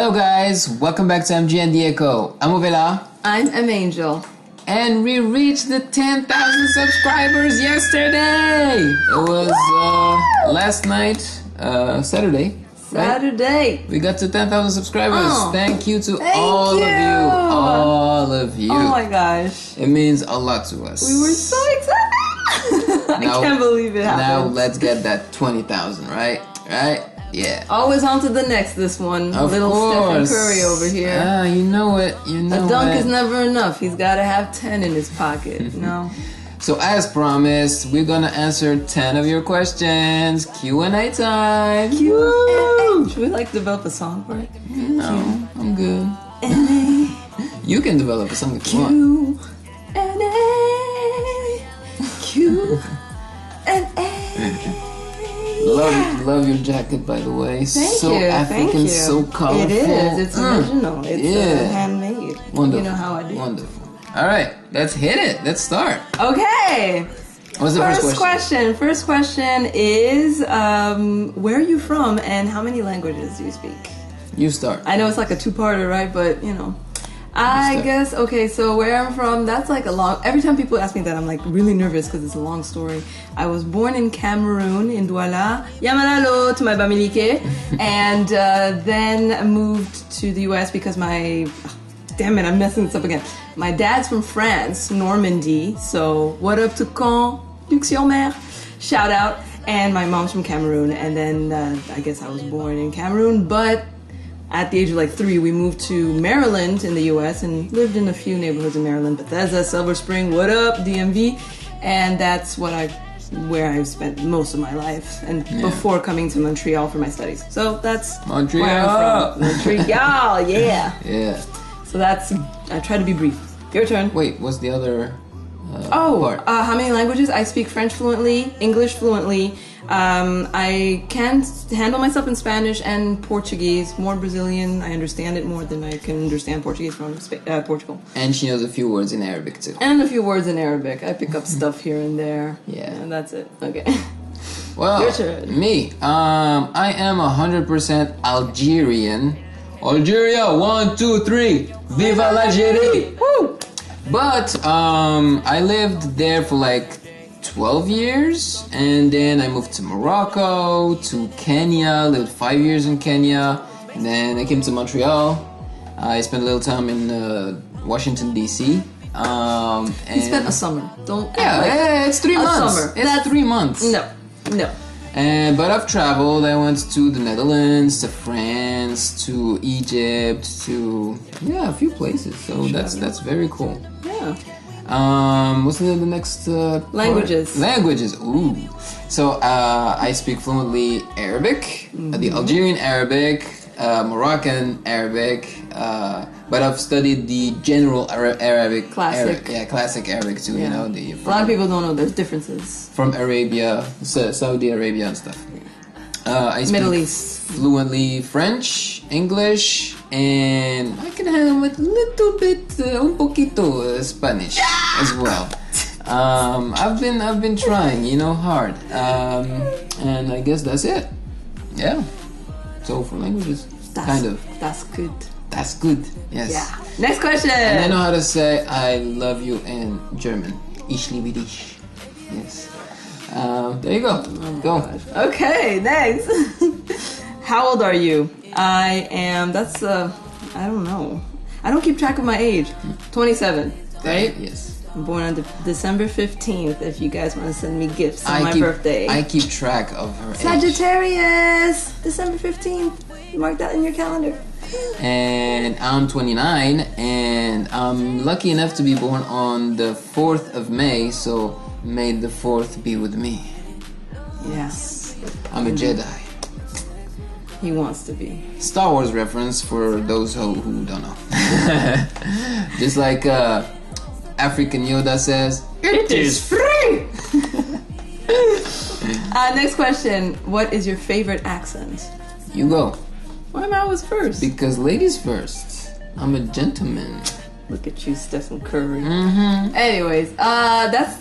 Hello guys, welcome back to MGN The Echo. I'm Ovela. I'm Angel. And we reached the 10,000 subscribers yesterday. It was last night, Saturday. Saturday. Right? We got to 10,000 subscribers. Oh, thank you to all of you. All of you. Oh my gosh. It means a lot to us. We were so excited. I can't believe it happened. Now let's get that 20,000, right? Right? Yeah. Always on to the next, this one. Of Little course. Stephen Curry over here. Ah, you know it. You know A dunk it. is never enough. He's got to have 10 in his pocket. No. So as promised, we're gonna answer 10 of your questions. Q&A time. Q&A. Should we develop a song for it? No, I'm good. You can develop a song if you want. Q&A. Love your jacket, by the way. Thank so you. African, Thank you. so colorful. It is. It's original. It's handmade. Wonderful. You know how I do. Wonderful. All right, let's hit it. Let's start. Okay. What's the first question? First question is, where are you from and how many languages do you speak? You start. I know it's like a two-parter, right? But, I guess, okay, so where I'm from, that's like a long... Every time people ask me that, I'm really nervous because it's a long story. I was born in Cameroon, in Douala. Yamalalo to my Bamileke. And then moved to the US because my... Damn it, I'm messing this up again. My dad's from France, Normandy. So, what up to Caen, Luc-sur-Mer? Shout out. And my mom's from Cameroon. And then I guess I was born in Cameroon. But at the age of 3, we moved to Maryland in the US and lived in a few neighborhoods in Maryland. Bethesda, Silver Spring, what up, DMV. And that's where I've spent most of my life. And before coming to Montreal for my studies. So that's Montreal. Where I'm from. Montreal, yeah. Yeah. So I try to be brief. Your turn. Wait, what's the other part? How many languages? I speak French fluently, English fluently. I can handle myself in Spanish and Portuguese. More Brazilian. I understand it more than I can understand Portuguese from Portugal. And she knows a few words in Arabic too. And a few words in Arabic. I pick up stuff here and there. Yeah. And that's it. Okay. Well, your turn. Me. I am 100% Algerian. Algeria, 1, 2, 3. Viva l'Algérie! Woo! But I lived there for 12 years, and then I moved to Morocco, to Kenya, lived 5 years in Kenya, and then I came to Montreal. I spent a little time in Washington, D.C. You spent a summer. Don't act like it's 3 months. Summer. It's 3 months. No. But I've traveled. I went to the Netherlands, to France, to Egypt, to a few places. So that's very cool. Yeah. What's the next Languages. Part? Languages. Ooh. So I speak fluently Arabic, the Algerian Arabic, Moroccan Arabic. But I've studied the general Arabic. Classic. Classic Arabic too. Yeah. A lot of people don't know there's differences. From Arabia, Saudi Arabia and stuff. I speak Middle East. fluently French, English, and I can handle with a little bit, un poquito Spanish as well. I've been trying, hard. And I guess that's it. Yeah. So for languages, That's good. That's good. Yes. Yeah. Next question. And I know how to say I love you in German. Ich liebe dich. Yes. There you go. Go. Gosh. Okay, next. How old are you? I am, I don't know. I don't keep track of my age. 27, right? Yes. I'm born on December 15th, if you guys want to send me gifts on my birthday. I keep track of her age. Sagittarius! December 15th. Mark that in your calendar. And I'm 29, and I'm lucky enough to be born on the 4th of May, so may the 4th be with me. Yes. I'm a Jedi. He wants to be. Star Wars reference for those who don't know. Just like African Yoda says, it is free! Next question. What is your favorite accent? You go. Why am I always first? Because ladies first. I'm a gentleman. Look at you, Stephen Curry. Anyways, that's...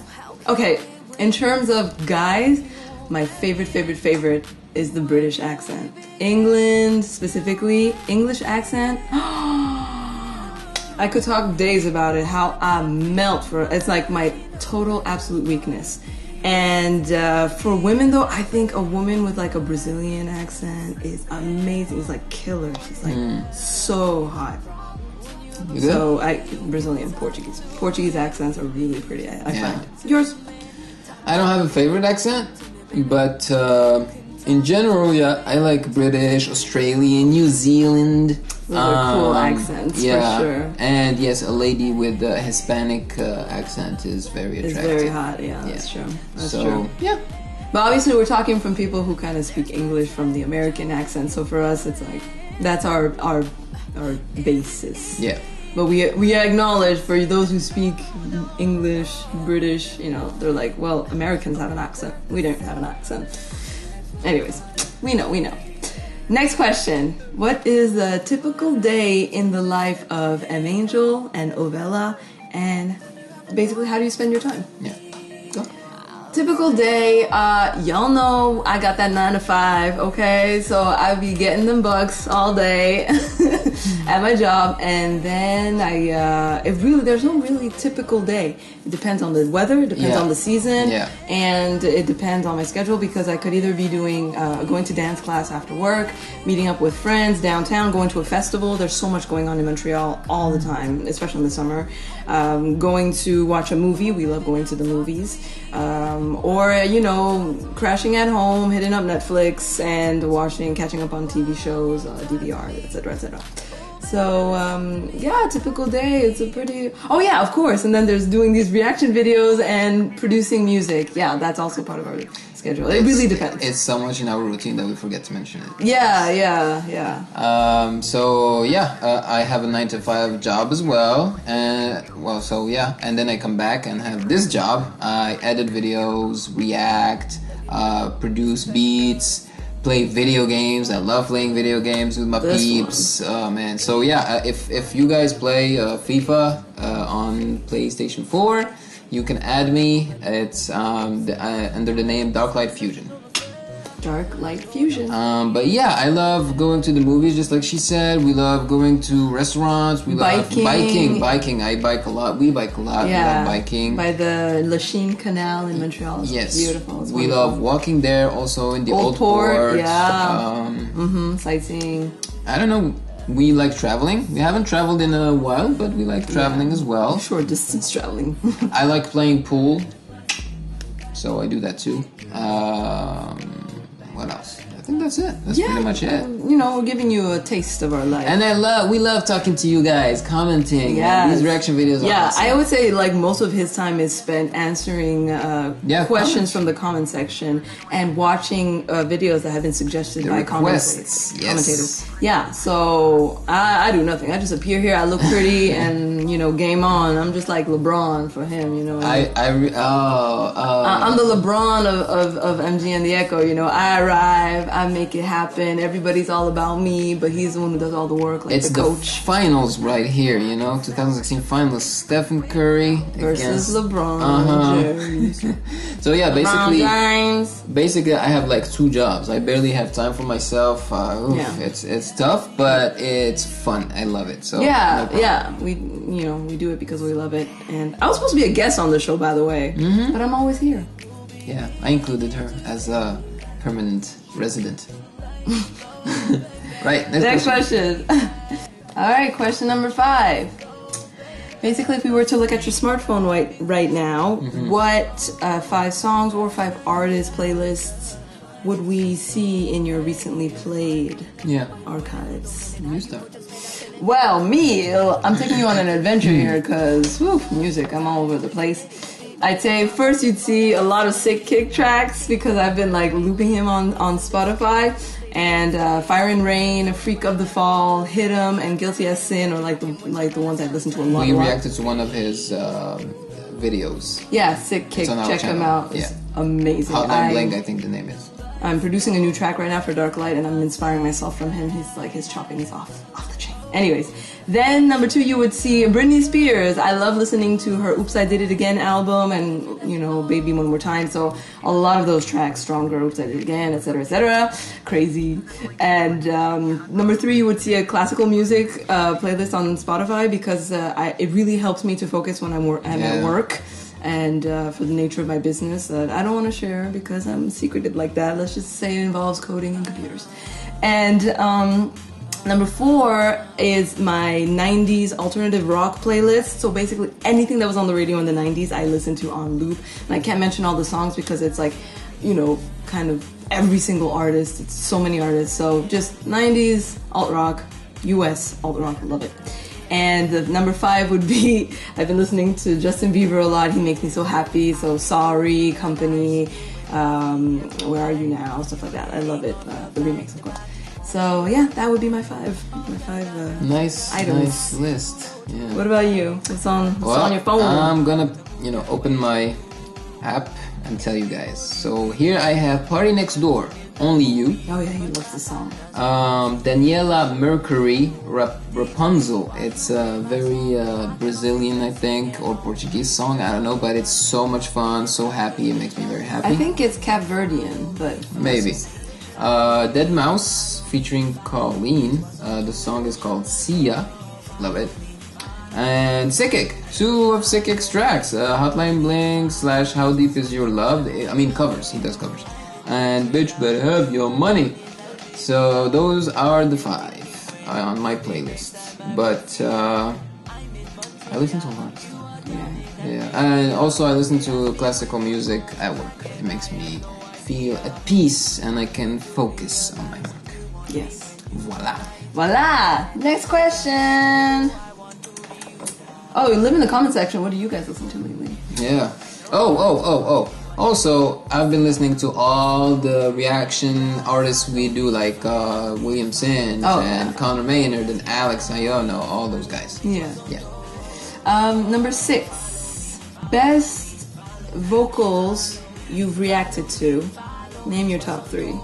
Okay, in terms of guys, my favorite is the British accent. England, specifically, English accent. I could talk days about it, how I melt for it. It's like my total absolute weakness. And for women though, I think a woman with like a Brazilian accent is amazing. It's like killer. She's like so hot. So Brazilian, Portuguese accents are really pretty, I find. Yours? I don't have a favorite accent, but in general, yeah, I like British, Australian, New Zealand. Those are cool accents, for sure. And yes, a lady with a Hispanic accent is very attractive. It's very hot, that's true. That's true. Yeah. But obviously we're talking from people who kind of speak English from the American accent, so for us it's like, that's our basis. Yeah. But we acknowledge for those who speak English, British, you know, they're like, well, Americans have an accent. We don't have an accent. Anyways, we know. Next question. What is a typical day in the life of M. Angel and Ovela? And basically, how do you spend your time? Yeah. Go. Typical day, y'all know I got that 9 to 5, okay? So I be getting them bucks all day at my job, and then there's no really typical day. It depends on the weather, it depends on the season, and it depends on my schedule, because I could either be doing, going to dance class after work, meeting up with friends downtown, going to a festival. There's so much going on in Montreal all the time, especially in the summer. Going to watch a movie. We love going to the movies. Or, you know, crashing at home, hitting up Netflix and catching up on TV shows, DVR, etc., etc. So, typical day. It's a pretty... Oh, yeah, of course. And then there's doing these reaction videos and producing music. Yeah, that's also part of our schedule. It really depends. It's so much in our routine that we forget to mention it. Yeah. I have a 9 to 5 job as well. And then I come back and have this job. I edit videos, react, produce beats, play video games. I love playing video games with my peeps. Oh man. So if you guys play FIFA on PlayStation 4, you can add me. It's under the name Darklight Fusion. Darklight Fusion. But yeah, I love going to the movies, just like she said. We love going to restaurants. We love biking. I bike a lot. We bike a lot. Yeah. We love biking. By the Lachine Canal in Montreal. It's beautiful. It's we love walking there, also in the Old Port. Yeah. Sightseeing. I don't know. We like traveling. We haven't traveled in a while, but we like traveling as well. Short distance traveling. I like playing pool, so I do that too. What else? I think that's it. That's pretty much it. You know, we're giving you a taste of our life. And we love talking to you guys, commenting. Yeah, these reaction videos are awesome. I would say like most of his time is spent answering questions from the comment section and watching videos that have been suggested by commentators. Yeah, so I do nothing. I just appear here, I look pretty, and you know, game on. I'm just like LeBron for him, you know. I'm the LeBron of MGN The Echo, you know. I arrive, I make it happen. Everybody's all about me, but he's the one who does all the work, like it's the coach. The finals right here, you know, 2016 finals. Stephen Curry versus LeBron James. So yeah, basically, I have like 2 jobs. I barely have time for myself. It's tough, but it's fun. I love it. So we do it because we love it. And I was supposed to be a guest on the show, by the way, but I'm always here. Yeah, I included her as a permanent resident. Right, next question. All right, question number 5. Basically, if we were to look at your smartphone right now, what 5 songs or 5 artist playlists would we see in your recently played archives? You start. Well, I'm taking you on an adventure here because music, I'm all over the place. I'd say first you'd see a lot of sick kick tracks because I've been like looping him on Spotify, and Fire and Rain, Freak of the Fall, Hit 'Em, and Guilty as Sin are like the ones I listen to a lot. We reacted to one of his videos. Yeah, Sick Kick. Check him out. It's amazing. Hotline Bling, I think the name is. I'm producing a new track right now for Darklight, and I'm inspiring myself from him. He's like, his chopping is off the chain. Anyways, then number 2, you would see Britney Spears. I love listening to her Oops, I Did It Again album and, you know, Baby One More Time. So a lot of those tracks, Stronger, Oops, I Did It Again, etc., etc. Crazy. And number 3, you would see a classical music playlist on Spotify because it really helps me to focus when I'm at work. And for the nature of my business that I don't want to share because I'm secretive like that. Let's just say it involves coding and computers. And number 4 is my 90s alternative rock playlist. So basically anything that was on the radio in the 90s, I listened to on loop. And I can't mention all the songs because it's like, you know, kind of every single artist. It's so many artists. So just 90s alt rock, US alt rock, love it. And the number 5 would be, I've been listening to Justin Bieber a lot. He makes me so happy. So Sorry, Company, Where Are You Now, stuff like that. I love it. The remix, of course. So yeah, that would be my 5. My 5 nice items. Nice list. Yeah. What about you? What's on your phone? I'm gonna, open my app and tell you guys. So here I have Party Next Door, Only You. Oh yeah, he loves the song. Daniela Mercury, Rapunzel. It's a very Brazilian, I think, or Portuguese song. I don't know, but it's so much fun, so happy. It makes me very happy. I think it's Cap Verdean, but maybe. Dead Mouse featuring Colleen. The song is called Sia. Love it. And Sikik, 2 of Sikik's tracks. Hotline Bling / How Deep Is Your Love. I mean covers, he does covers. And Bitch Better Have Your Money. So those are the 5 on my playlist. But I listen to a lot of stuff. Yeah. And also I listen to classical music at work. It makes me feel at peace and I can focus on my work. Yes. Voila. Next question. Oh, you live in the comment section. What do you guys listen to lately? Yeah. Oh. Also, I've been listening to all the reaction artists we do, like William Singe and Connor Maynard and Alex Iono, all those guys. Yeah. Number 6. Best vocals you've reacted to. Name your top 3.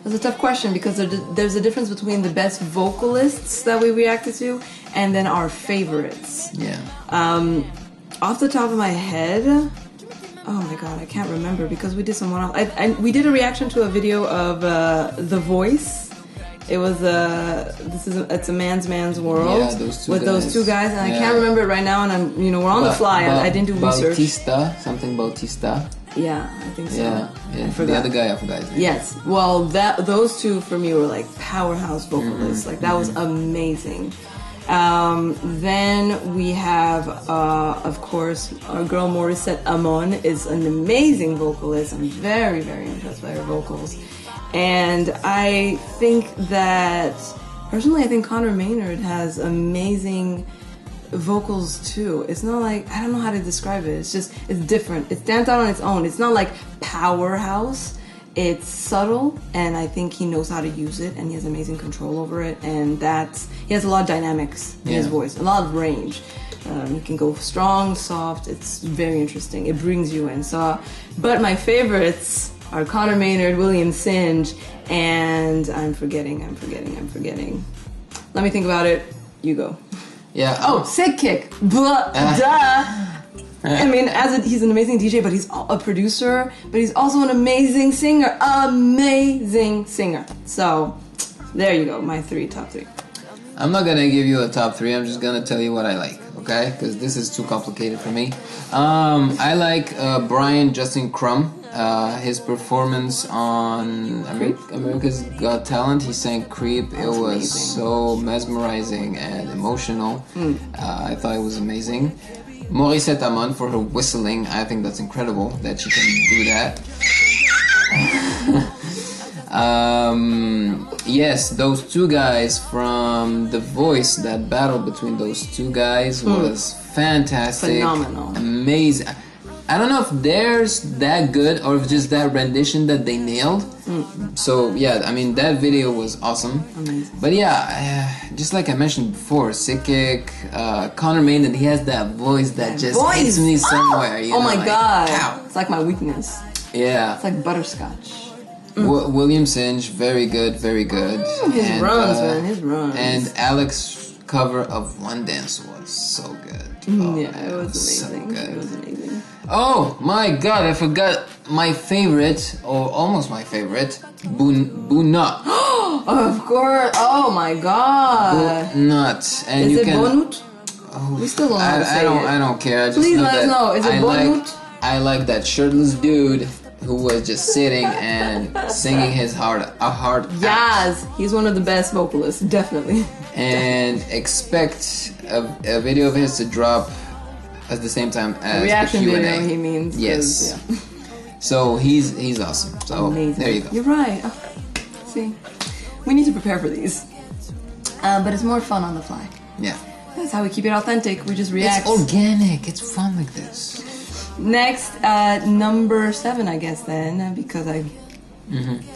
That's a tough question because there's a difference between the best vocalists that we reacted to and then our favorites. Yeah. Off the top of my head, oh my god, I can't remember because we did some one-off. We did a reaction to a video of The Voice. It was it's a man's world. Yeah, those two with guys. Those 2 guys, and I can't remember it right now. And we're on the fly. I didn't do research. Bautista. Yeah, I think so. Yeah. The other guy, I forgot his name. Yes. Well, those 2 for me were like powerhouse vocalists. Like that was amazing. Then we have, of course, our girl Morissette Amon is an amazing vocalist. I'm very, very impressed by her vocals. And I think that, personally, I think Connor Maynard has amazing vocals too. It's not like, I don't know how to describe it. It's just, it's different. It stands out on its own. It's not like powerhouse. It's subtle, and I think he knows how to use it, and he has amazing control over it, and he has a lot of dynamics in his voice, a lot of range. He can go strong, soft. It's very interesting. It brings you in. So, but my favorites are Connor Maynard, William Singe, and I'm forgetting. Let me think about it. You go. Yeah. Oh, Sikik. Duh. I mean, he's an amazing DJ, but he's a producer, but he's also an amazing singer. So, there you go, my top 3. I'm not gonna give you a top 3. I'm just gonna tell you what I like, okay? Because this is too complicated for me. I like Brian Justin Crumb. His performance on America's Got Talent. He sang Creep. It was amazing. So mesmerizing and emotional. I thought it was amazing. Morissette Amon for her whistling. I think that's incredible that she can do that. Yes, those 2 guys from The Voice, that battle between those 2 guys was fantastic. Phenomenal. Amazing. I don't know if theirs that good or if just that rendition that they nailed. So yeah, I mean that video was awesome. Amazing. But yeah, just like I mentioned before, Sikik, Connor Maynard, he has that voice that just hits me somewhere. Oh my god, it's like my weakness. Yeah, it's like butterscotch. William Singe, very good, very good. His runs, man, his runs. And Alex's cover of One Dance was so good. Oh, yeah, it was amazing. So good. It was amazing. Oh my God, I forgot my favorite, or almost my favorite, Bunat. Of course. Oh my God. Bunat. And Is you it can, Bonut? Oh, we still don't know how to say I don't care. I just Please know let us that know. Is it Bonut? I like that shirtless dude who was just sitting and singing his heart out. Yes, he's one of the best vocalists, definitely. And expect a video of his to drop at the same time as reaction the Q&A. video, he means. Yes. Yeah. So he's awesome. So amazing. There you go. You're right. Oh, see, we need to prepare for these, but it's more fun on the fly. Yeah. That's how we keep it authentic. We just react. It's organic. It's fun like this. Next, number 7, I guess then, because I.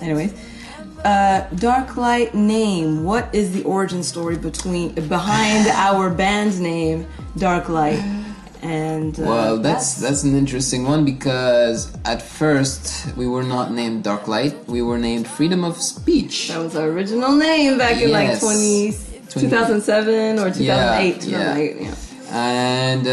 Anyways, Darklight name. What is the origin story behind our band's name, Darklight? And well, that's an interesting one, because at first we were not named Darklight. We were named Freedom of Speech. That was our original name back in like 2007 or 2008. Yeah. And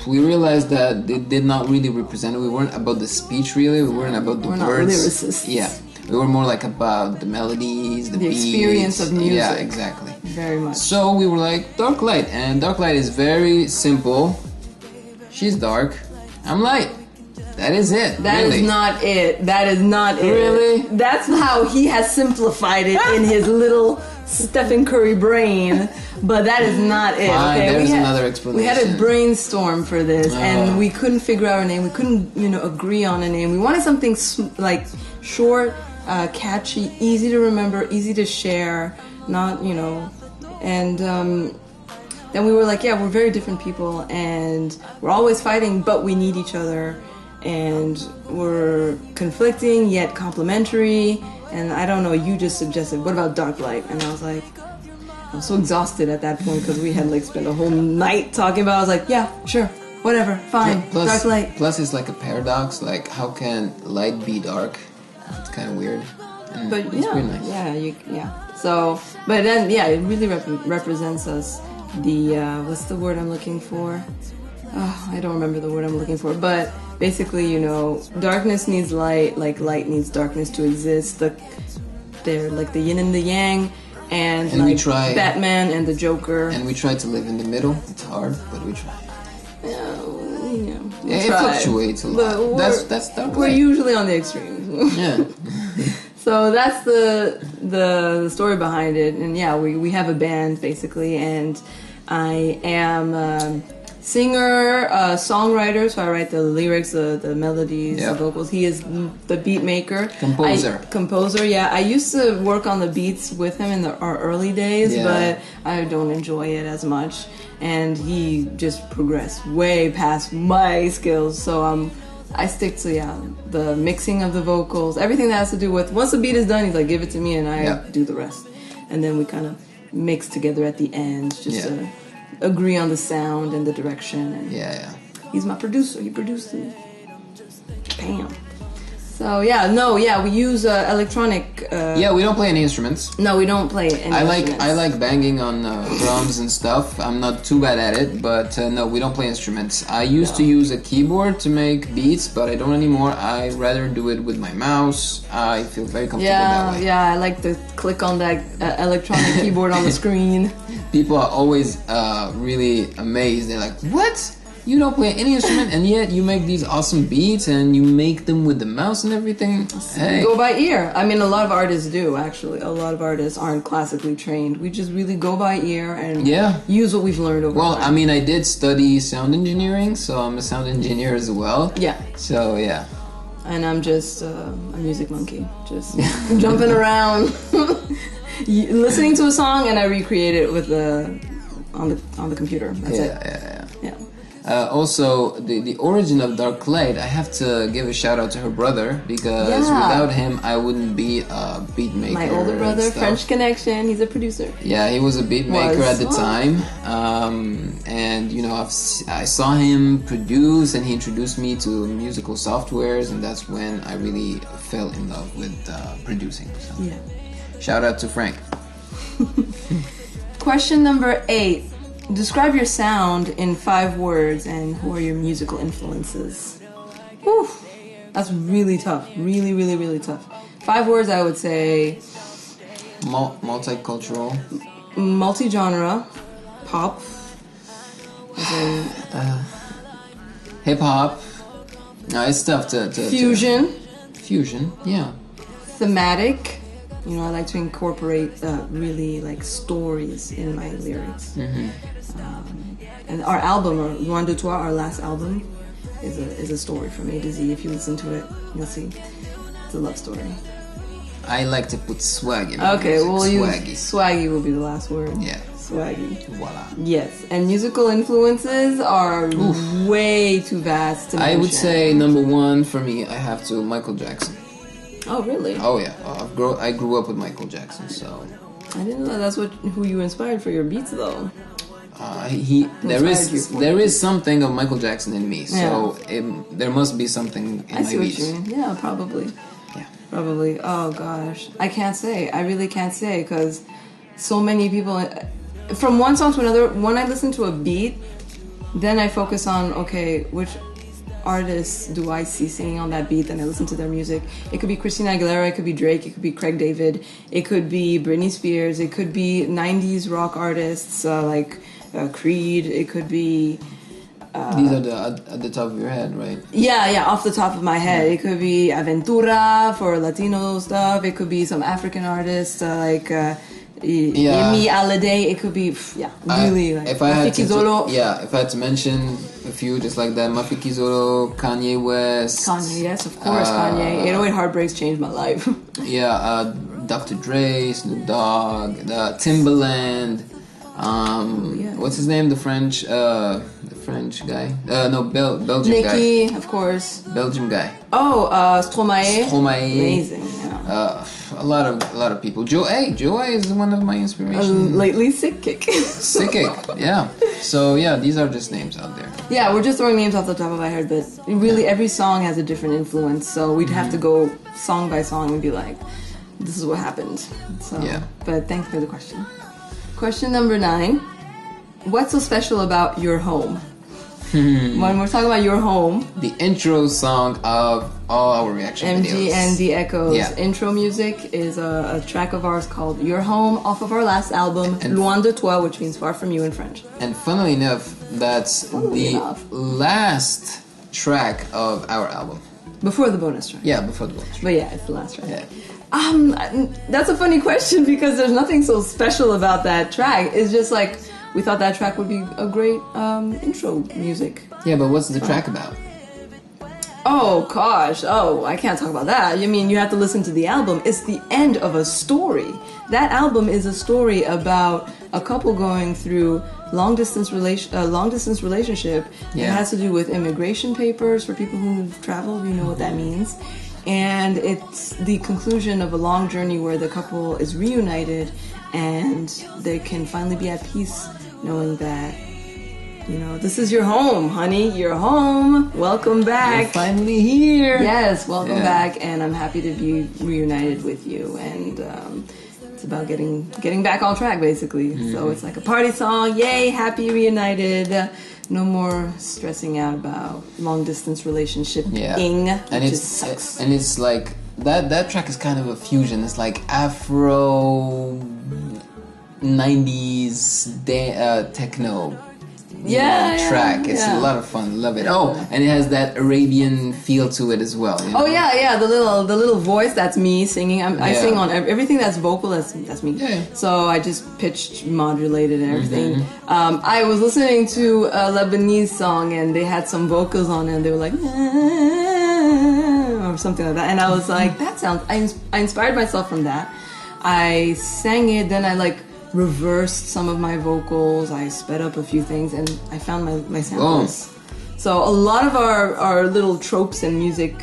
we realized that it did not really represent. We weren't about the speech, really. We weren't about the words. Not lyricists. Yeah, we were more like about the melodies, the beats. Experience of music. Yeah, exactly. Very much. So we were like Darklight, and Darklight is very simple. She's dark, I'm light. That is it. That really. is not it. That is not it. Really? That's how he has simplified it in his little Stephen Curry brain. But that is not it. Fine, okay, there's another explanation. We had a brainstorm for this, and we couldn't figure out a name. We couldn't, agree on a name. We wanted something like short, catchy, easy to remember, easy to share. Not, and then we were like, yeah, we're very different people, and we're always fighting, but we need each other, and we're conflicting yet complementary. And I don't know, you just suggested, what about Darklight? And I was like, I was so exhausted at that point because we had like spent a whole night talking about it. I was like, yeah, sure, whatever, fine, Darklight. Plus, it's like a paradox. Like, how can light be dark? It's kind of weird. But it's pretty nice. Yeah. So, but then, yeah, it really represents us. The what's the word I'm looking for? Oh, I don't remember the word I'm looking for. But basically, darkness needs light, like light needs darkness to exist. They're like the yin and the yang, and like we try, Batman and the Joker. And we try to live in the middle. It's hard, but we try. It fluctuates a lot. That's Darklight. We're usually on the extremes. Yeah. So that's the story behind it, and yeah, we have a band basically, and I am a singer, songwriter, so I write the lyrics, the melodies, the vocals. He is the beat maker, composer. Yeah, I used to work on the beats with him in our early days, but I don't enjoy it as much, and he just progressed way past my skills. So I stick to the mixing of the vocals, everything that has to do with, once the beat is done, he's like, give it to me, and I do the rest, and then we kind of mix together at the end, just to agree on the sound and the direction. And he's my producer. He produced me. Bam. So we use electronic. We don't play any instruments. No, we don't play any instruments. I like banging on drums and stuff. I'm not too bad at it, but no, we don't play instruments. I used to use a keyboard to make beats, but I don't anymore. I rather do it with my mouse. I feel very comfortable that way. Yeah, I like to click on that electronic keyboard on the screen. People are always really amazed. They're like, what? You don't play any instrument, and yet you make these awesome beats, and you make them with the mouse and everything. Hey. Go by ear. I mean, a lot of artists do, actually. A lot of artists aren't classically trained. We just really go by ear and use what we've learned over time. I mean, I did study sound engineering, so I'm a sound engineer as well. Yeah. So, yeah. And I'm just a music monkey. Just jumping around, listening to a song, and I recreate it with on the computer. That's it. Yeah. Also, the origin of Darklight, I have to give a shout out to her brother, because without him, I wouldn't be a beat maker. My older brother, French connection, he's a producer. Yeah, he was a beat maker at the time. And, you know, I saw him produce, and he introduced me to musical softwares, and that's when I really fell in love with producing. So. Yeah. Shout out to Frank. Question number 8. Describe your sound in 5 words, and who are your musical influences? Whew, that's really tough. Really, really, really tough. 5 words, I would say. Multicultural. Multi-genre. Pop. Hip hop. No, it's tough to Fusion. Fusion, yeah. Thematic. You know, I like to incorporate really like stories in my lyrics. Mm-hmm. And our album, or Loin de Toi, our last album, is a story from A to Z. If you listen to it, you'll see. It's a love story. I like to put swag in. Okay, music. we'll swaggy. use swaggy will be the last word. Yeah. Swaggy. Voila. Yes, and musical influences are way too vast to mention. I would say number 1 for me, I have to Michael Jackson. Oh, really? Oh yeah, I grew up with Michael Jackson, so. I didn't know that's who you inspired for your beats, though. There is something of Michael Jackson in me, so there must be something in my beats. I see what you mean. Yeah, probably. Yeah. Probably. Oh gosh, I can't say. I really can't say, because so many people. From one song to another, when I listen to a beat, then I focus on, okay, which artists do I see singing on that beat, and I listen to their music. It could be Christina Aguilera, it could be Drake, it could be Craig David, it could be Britney Spears, it could be 90s rock artists like Creed, it could be... These are at the top of your head, right? Yeah, off the top of my head. It could be Aventura for Latino stuff, it could be some African artists like... Amy Alade, it could be really like if I had to mention a few just like that, Mafiki Zolo, Kanye West. Kanye, yes, of course, Kanye. 808 Heartbreaks changed my life. Dr. Dre, Snoop Dogg, Timbaland. What's his name? The French guy. Belgium guy. Nicki, of course. Belgium guy. Oh, Stromae. Amazing. Yeah. A lot of people. Joe A is one of my inspirations. Lately, Sick Kick. Sick Kick, yeah. So yeah, these are just names out there. Yeah, we're just throwing names off the top of my head, but really every song has a different influence. So we'd have to go song by song and be like, this is what happened. So, but thanks for the question. Question number 9. What's so special about Your Home? When we're talking about Your Home, the intro song of all our reaction videos. MGN The Echoes intro music is a track of ours called Your Home, off of our last album, Loin de Toi, which means far from you in French. And funnily enough, that's last track of our album. Before the bonus track. Yeah, before the bonus track. But yeah, it's the last track. Yeah. That's a funny question, because there's nothing so special about that track. It's just like, we thought that track would be a great intro music. Yeah, but what's the track about? Oh, gosh. Oh, I can't talk about that. I mean, you have to listen to the album. It's the end of a story. That album is a story about a couple going through long-distance relationship. It has to do with immigration papers for people who've traveled. You know what that means. And it's the conclusion of a long journey where the couple is reunited and they can finally be at peace knowing that, you know, this is your home, honey. You're home. Welcome back. You're finally here. Yes, welcome back. And I'm happy to be reunited with you. And it's about getting back on track, basically. So it's like a party song. Yay, happy reunited. No more stressing out about long distance relationship sucks. And it's like that track is kind of a fusion. It's like Afro 90s techno track. It's a lot of fun. Love it. Oh, and it has that Arabian feel to it as well. You know? Oh yeah. The little voice, that's me singing. I sing on everything that's vocal. That's me. Yeah. So I just pitched, modulated, and everything. I was listening to a Lebanese song, and they had some vocals on it, and they were like, or something like that. And I was like, that sounds. I inspired myself from that. I sang it. Then I reversed some of my vocals. I sped up a few things, and I found my samples. So a lot of our little tropes and music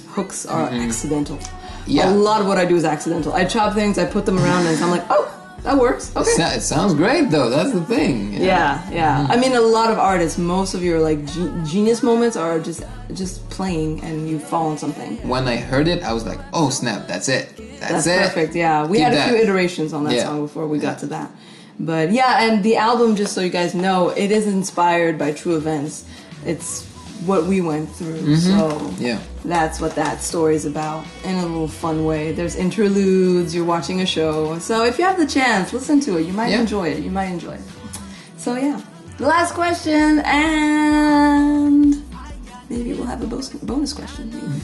hooks are accidental. Yeah. A lot of what I do is accidental. I chop things, I put them around, and I'm like, oh, that works. Okay. It sounds great, though. That's the thing. Yeah. I mean, a lot of artists, most of your like genius moments are just playing, and you fall on something. When I heard it, I was like, oh snap, that's it. That's it. Perfect. Yeah, we had a few iterations on that song before we got to that. But yeah, and the album, just so you guys know, it is inspired by true events. It's what we went through. So that's what that story is about in a little fun way. There's interludes, you're watching a show. So if you have the chance, listen to it. You might enjoy it. So yeah. The last question, and maybe we'll have a bonus question.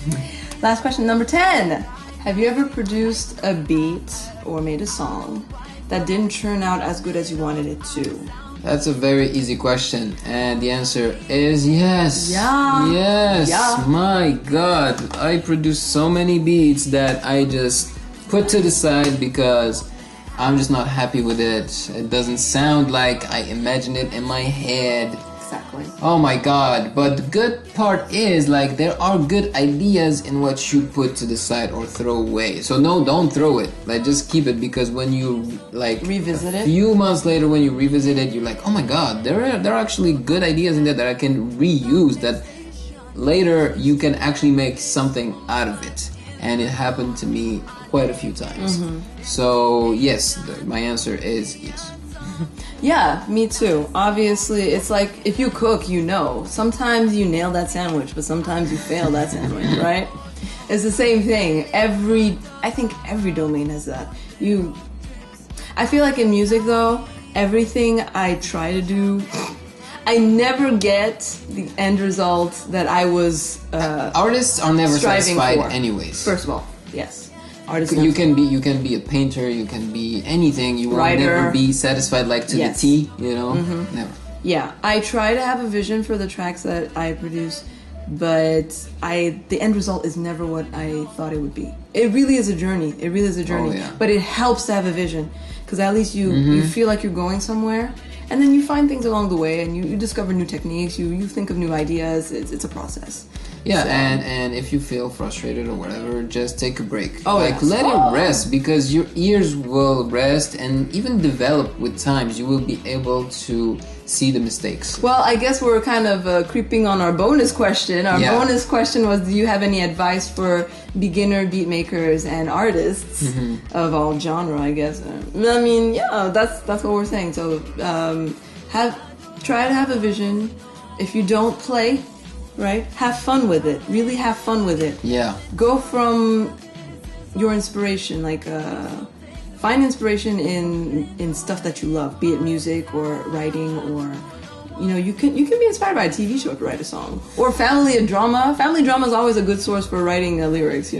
Last question, number 10. Have you ever produced a beat or made a song that didn't turn out as good as you wanted it to? That's a very easy question, and the answer is yes. Yeah. Yes. Yeah. My God, I produced so many beats that I just put to the side because I'm just not happy with it. It doesn't sound like I imagined it in my head. Exactly. Oh my God. But the good part is, like, there are good ideas in what you put to the side or throw away. So no, don't throw it. Like, just keep it, because when you like revisit it, a few months later when you revisit it, you're like, oh my God, there are actually good ideas in there that I can reuse, that later you can actually make something out of it. And it happened to me quite a few times. So yes, my answer is yes. Yeah, me too. Obviously, it's like if you cook, you know. Sometimes you nail that sandwich, but sometimes you fail that sandwich, right? It's the same thing. I think every domain has that. I feel like in music though, everything I try to do, I never get the end result that I was artists are never satisfied for. Anyways. First of all, yes. You can be a painter, you can be anything. You will never be satisfied, like to the T, you know? Never. Yeah, I try to have a vision for the tracks that I produce, but the end result is never what I thought it would be. It really is a journey. Oh, yeah. But it helps to have a vision, because at least you feel like you're going somewhere, and then you find things along the way, and you discover new techniques, you think of new ideas. It's a process. Yeah, so. and if you feel frustrated or whatever, just take a break. Let it rest, because your ears will rest and even develop with times. You will be able to see the mistakes. Well, I guess we're kind of creeping on our bonus question. Our bonus question was, do you have any advice for beginner beat makers and artists of all genre, I guess? I mean, yeah, that's what we're saying. So try to have a vision. If you don't play, right? Have fun with it. Really have fun with it. Yeah. Go from your inspiration, find inspiration in stuff that you love, be it music or writing, or you can be inspired by a TV show to write a song, or family drama. Family drama is always a good source for writing lyrics.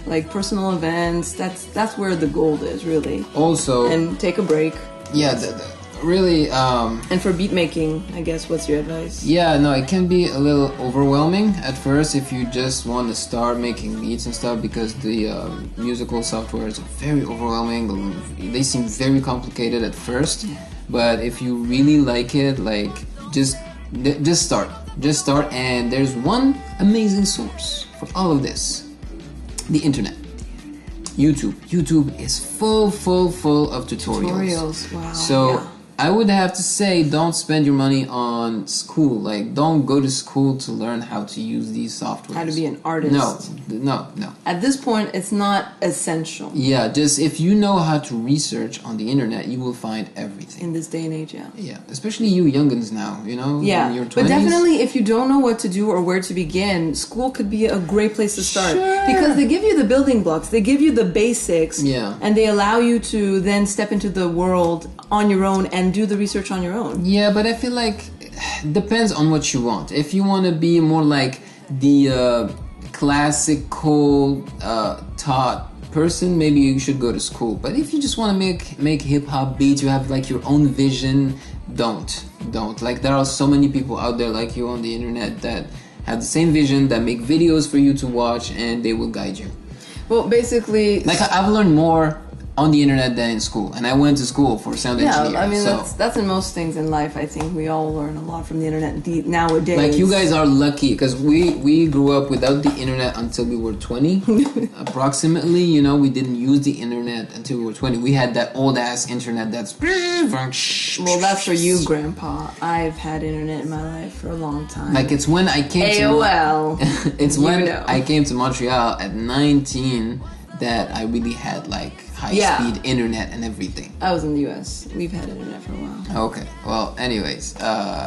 Like personal events. That's where the gold is, really. Also, and take a break. Yeah. Really and for beat making, I guess, what's your advice? Yeah, no, it can be a little overwhelming at first if you just want to start making beats and stuff, because the musical softwares are very overwhelming. They seem very complicated at first, but if you really like it, just start. And there's one amazing source for all of this: the internet. YouTube is full of tutorials. Wow. So I would have to say, don't spend your money on school. Like, don't go to school to learn how to use these softwares. How to be an artist. No. At this point, it's not essential. Yeah, just if you know how to research on the internet, you will find everything. In this day and age, yeah. Yeah, especially you youngins now, Yeah, in your 20s. but definitely if you don't know what to do or where to begin, school could be a great place to start. Sure. Because they give you the building blocks, they give you the basics, yeah, and they allow you to then step into the world on your own and do the research on your own. Yeah, but I feel like it depends on what you want. If you want to be more like the classical taught person, maybe you should go to school. But if you just want to make hip-hop beats, you have like your own vision, don't. Like, there are so many people out there like you on the internet that have the same vision, that make videos for you to watch, and they will guide you. Well, basically, like, I've learned more on the internet than in school, and I went to school for sound engineering. I mean, so. that's in most things in life. I think we all learn a lot from the internet nowadays. Like, you guys are lucky, because we grew up without the internet until we were 20, approximately. You know, we didn't use the internet until we were 20. We had that old ass internet that's... Well, that's for you, Grandpa. I've had internet in my life for a long time. Like, it's when I came AOL. It's when I came to Montreal at 19 that I really had, like, high-speed internet and everything. I was in the US. We've had internet for a while. Okay. Well, anyways,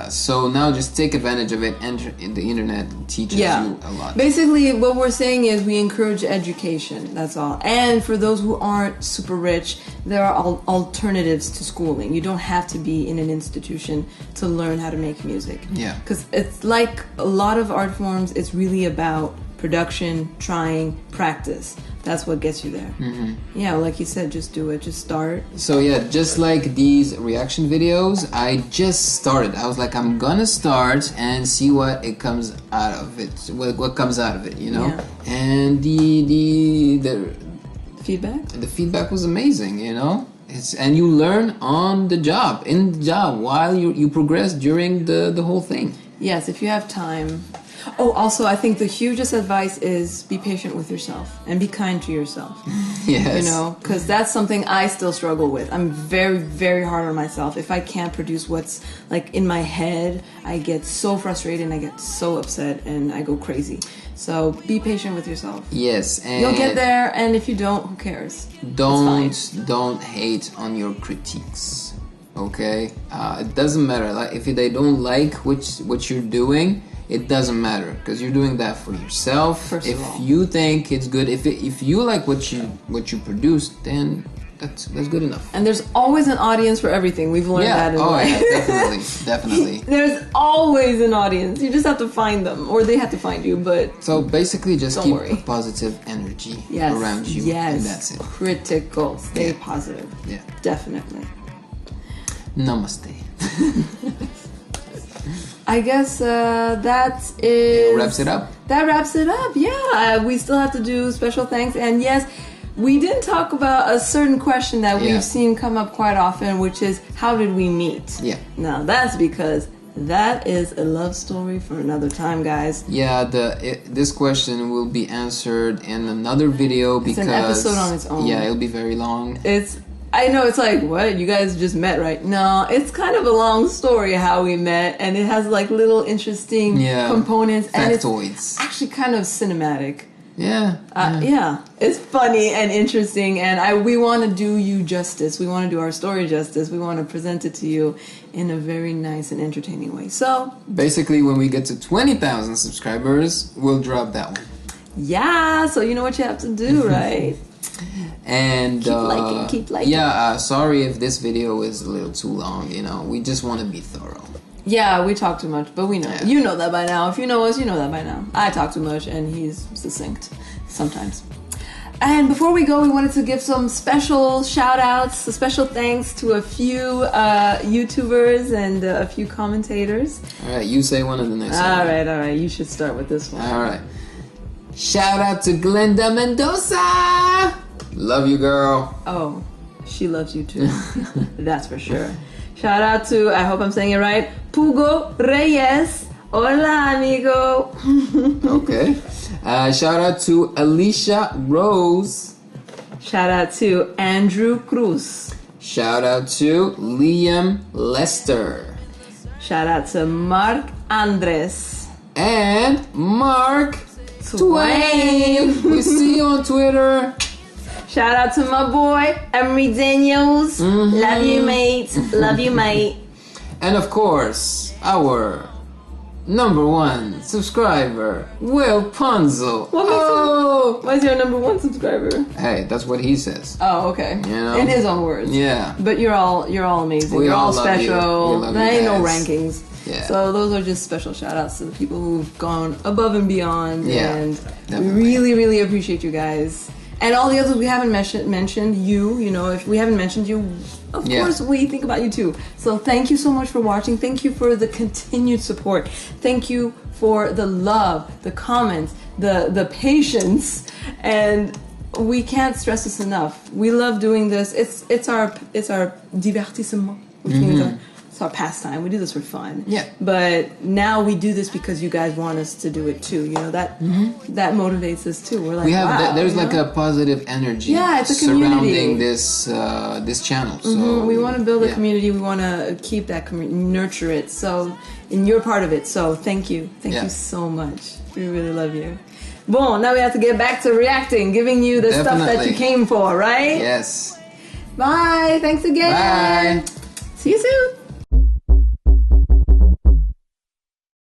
so now just take advantage of it. The internet teaches you a lot. Basically, what we're saying is we encourage education. That's all. And for those who aren't super rich, there are alternatives to schooling. You don't have to be in an institution to learn how to make music. Yeah. Because it's like a lot of art forms, it's really about production, trying, practice. That's what gets you there. Mm-hmm. Yeah, like you said, just do it. Just start. So yeah, just like these reaction videos, I just started. I was like, I'm gonna start and see what it comes out of it. What comes out of it, you know? Yeah. And the feedback? The feedback was amazing, you know? And you learn on the job, in the job, while you progress during the whole thing. Yes, if you have time. Oh, also, I think the hugest advice is be patient with yourself and be kind to yourself. Yes. You know, because that's something I still struggle with. I'm very, very hard on myself. If I can't produce what's like in my head, I get so frustrated and I get so upset and I go crazy. So be patient with yourself. Yes, and you'll get there. And if you don't, who cares? Don't hate on your critiques. Okay, it doesn't matter. Like, if they don't like what you're doing, it doesn't matter, because you're doing that for yourself. First if of all, you think it's good, if you like what you produce, then that's good enough. And there's always an audience for everything. We've learned that in life. Yeah, definitely. There's always an audience. You just have to find them, or they have to find you. But so basically, just keep worry. a positive energy around you. Yes, and that's it. Critical. Stay positive. Yeah, definitely. Namaste. I guess that is... wraps it up. That wraps it up, yeah. We still have to do special thanks. And yes, we didn't talk about a certain question that we've seen come up quite often, which is, how did we meet? Yeah. Now, that's because that is a love story for another time, guys. Yeah, this question will be answered in another video because... It's an episode on its own. Yeah, it'll be very long. I know, it's like, what? You guys just met, right? No, it's kind of a long story how we met, and it has like little interesting components. Factoids. And it's actually kind of cinematic. Yeah. Yeah. It's funny and interesting, and we want to do you justice. We want to do our story justice. We want to present it to you in a very nice and entertaining way. So basically, when we get to 20,000 subscribers, we'll drop that one. Yeah, so you know what you have to do, right? And keep liking. Yeah, sorry if this video is a little too long. You know, we just want to be thorough. Yeah, we talk too much, but we know. Yeah. You know that by now. If you know us, you know that by now. I talk too much, and he's succinct sometimes. And before we go, we wanted to give some special shout-outs, special thanks to a few YouTubers and a few commentators. All right, you say one of the next one. All right. You should start with this one. All right. Shout out to Glenda Mendoza. Love you, girl. Oh, she loves you too. That's for sure. Shout out to, I hope I'm saying it right, Pugo Reyes. Hola, amigo. Okay. Shout out to Alicia Rose. Shout out to Andrew Cruz. Shout out to Liam Lester. Shout out to Mark Andres. And Mark Twain. We see you on Twitter. Shout out to my boy, Emery Daniels. Mm-hmm. Love you, mate. Love you, mate. And of course, our #1 subscriber, Will Ponzo. Why is your #1 subscriber? Hey, that's what he says. Oh, okay. You know? In his own words. Yeah. But you're all amazing. You're all special. There ain't no rankings. Yeah. So those are just special shout outs to the people who've gone above and beyond. Yeah, and definitely. We really, really appreciate you guys. And all the others we haven't mentioned, you know, if we haven't mentioned you, of course we think about you too. So thank you so much for watching. Thank you for the continued support. Thank you for the love, the comments, the patience, and we can't stress this enough. We love doing this. It's our divertissement, which means it's our pastime. We do this for fun. Yeah. But now we do this because you guys want us to do it too. You know, that motivates us too. We're like, we have wow, there's you like know? a positive energy Yeah, it's a community. surrounding this channel. So we want to build a yeah. community. We want to keep that community, nurture it. So, and you're part of it. So thank you. Thank you so much. We really love you. Bon, now we have to get back to reacting, giving you the stuff that you came for, right? Yes. Bye. Thanks again. Bye. See you soon.